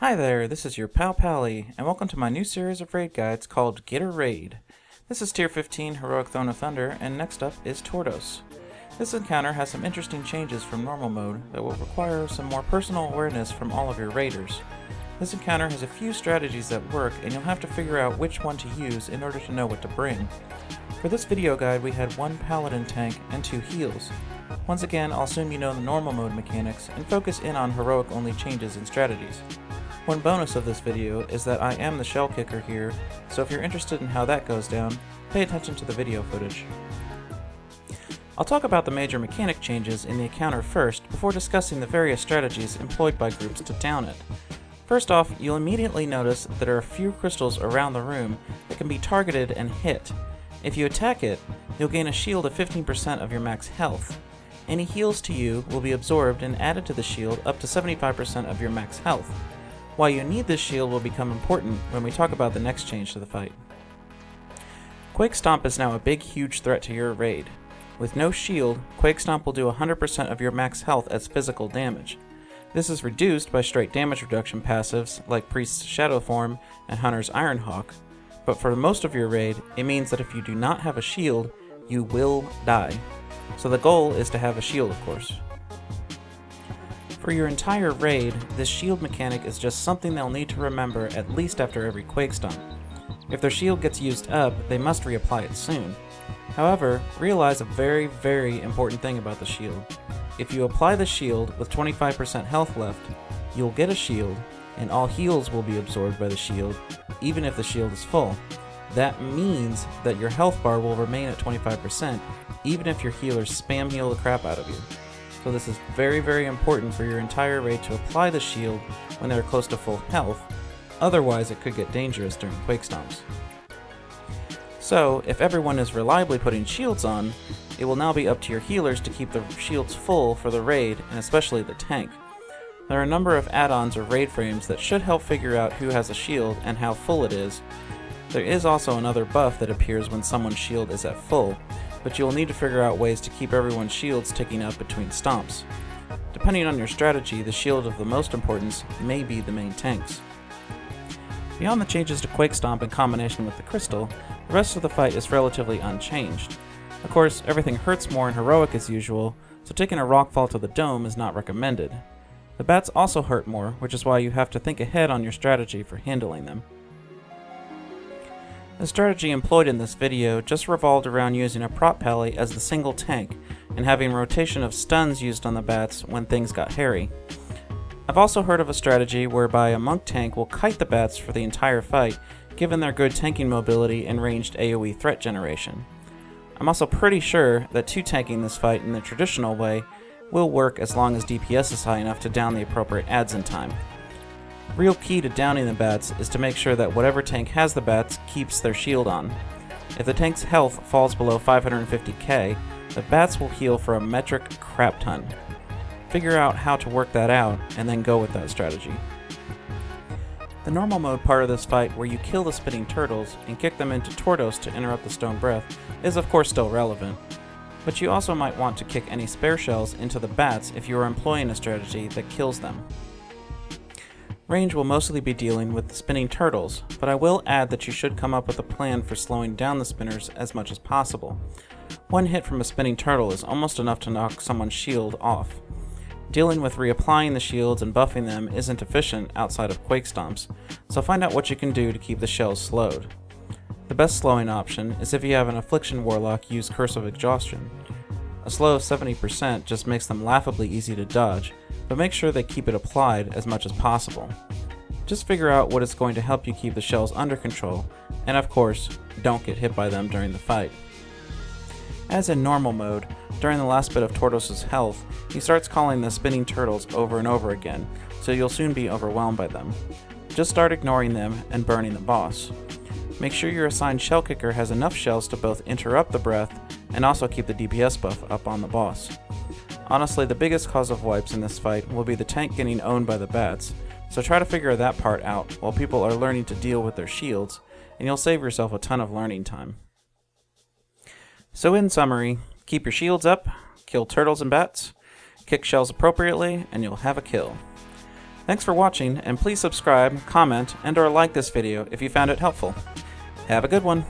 Hi there, this is your Pal Pallie, and welcome to my new series of raid guides called Git Er Raid. This is Tier 15 Heroic Throne of Thunder, and next up is Tortos. This encounter has some interesting changes from normal mode that will require some more personal awareness from all of your raiders. This encounter has a few strategies that work, and you'll have to figure out which one to use in order to know what to bring. For this video guide we had one paladin tank and 2 heals. Once again, I'll assume you know the normal mode mechanics and focus in on heroic only changes and strategies. One bonus of this video is that I am the shell kicker here, so if you're interested in how that goes down, pay attention to the video footage. I'll talk about the major mechanic changes in the encounter first before discussing the various strategies employed by groups to down it. First off, you'll immediately notice that there are a few crystals around the room that can be targeted and hit. If you attack it, you'll gain a shield of 15% of your max health. Any heals to you will be absorbed and added to the shield up to 75% of your max health. Why you need this shield will become important when we talk about the next change to the fight. Quake Stomp is now a big huge threat to your raid. With no shield, Quake Stomp will do 100% of your max health as physical damage. This is reduced by straight damage reduction passives like Priest's Shadow Form and Hunter's Iron Hawk, but for most of your raid, it means that if you do not have a shield, you will die. So the goal is to have a shield, of course. For your entire raid, this shield mechanic is just something they'll need to remember at least after every Quake Stomp. If their shield gets used up, they must reapply it soon. However, realize a very important thing about the shield. If you apply the shield with 25% health left, you'll get a shield, and all heals will be absorbed by the shield, even if the shield is full. That means that your health bar will remain at 25%, even if your healers spam heal the crap out of you. So this is very important for your entire raid to apply the shield when they're close to full health, otherwise it could get dangerous during Quake Stomps. So, if everyone is reliably putting shields on, it will now be up to your healers to keep the shields full for the raid, and especially the tank. There are a number of add-ons or raid frames that should help figure out who has a shield and how full it is. There is also another buff that appears when someone's shield is at full, but you'll need to figure out ways to keep everyone's shields ticking up between stomps. Depending on your strategy, the shield of the most importance may be the main tanks. Beyond the changes to Quake Stomp in combination with the crystal, the rest of the fight is relatively unchanged. Of course, everything hurts more in heroic as usual, so taking a rockfall to the dome is not recommended. The bats also hurt more, which is why you have to think ahead on your strategy for handling them. The strategy employed in this video just revolved around using a prop Pallie as the single tank, and having rotation of stuns used on the bats when things got hairy. I've also heard of a strategy whereby a monk tank will kite the bats for the entire fight, given their good tanking mobility and ranged AoE threat generation. I'm also pretty sure that 2 tanking this fight in the traditional way will work as long as DPS is high enough to down the appropriate adds in time. Real key to downing the bats is to make sure that whatever tank has the bats keeps their shield on. If the tank's health falls below 550k, the bats will heal for a metric crap ton. Figure out how to work that out, and then go with that strategy. The normal mode part of this fight, where you kill the spinning turtles and kick them into Tortos to interrupt the stone breath, is of course still relevant. But you also might want to kick any spare shells into the bats if you are employing a strategy that kills them. Range will mostly be dealing with the spinning turtles, but I will add that you should come up with a plan for slowing down the spinners as much as possible. One hit from a spinning turtle is almost enough to knock someone's shield off. Dealing with reapplying the shields and buffing them isn't efficient outside of Quake Stomps, so find out what you can do to keep the shells slowed. The best slowing option is if you have an Affliction Warlock use Curse of Exhaustion. A slow of 70% just makes them laughably easy to dodge, but make sure they keep it applied as much as possible. Just figure out what is going to help you keep the shells under control, and of course, don't get hit by them during the fight. As in normal mode, during the last bit of Tortos' health, he starts calling the spinning turtles over and over again, so you'll soon be overwhelmed by them. Just start ignoring them and burning the boss. Make sure your assigned shell kicker has enough shells to both interrupt the breath and also keep the DPS buff up on the boss. Honestly, the biggest cause of wipes in this fight will be the tank getting owned by the bats, so try to figure that part out while people are learning to deal with their shields, and you'll save yourself a ton of learning time. So in summary, keep your shields up, kill turtles and bats, kick shells appropriately, and you'll have a kill. Thanks for watching, and please subscribe, comment, and/or like this video if you found it helpful. Have a good one!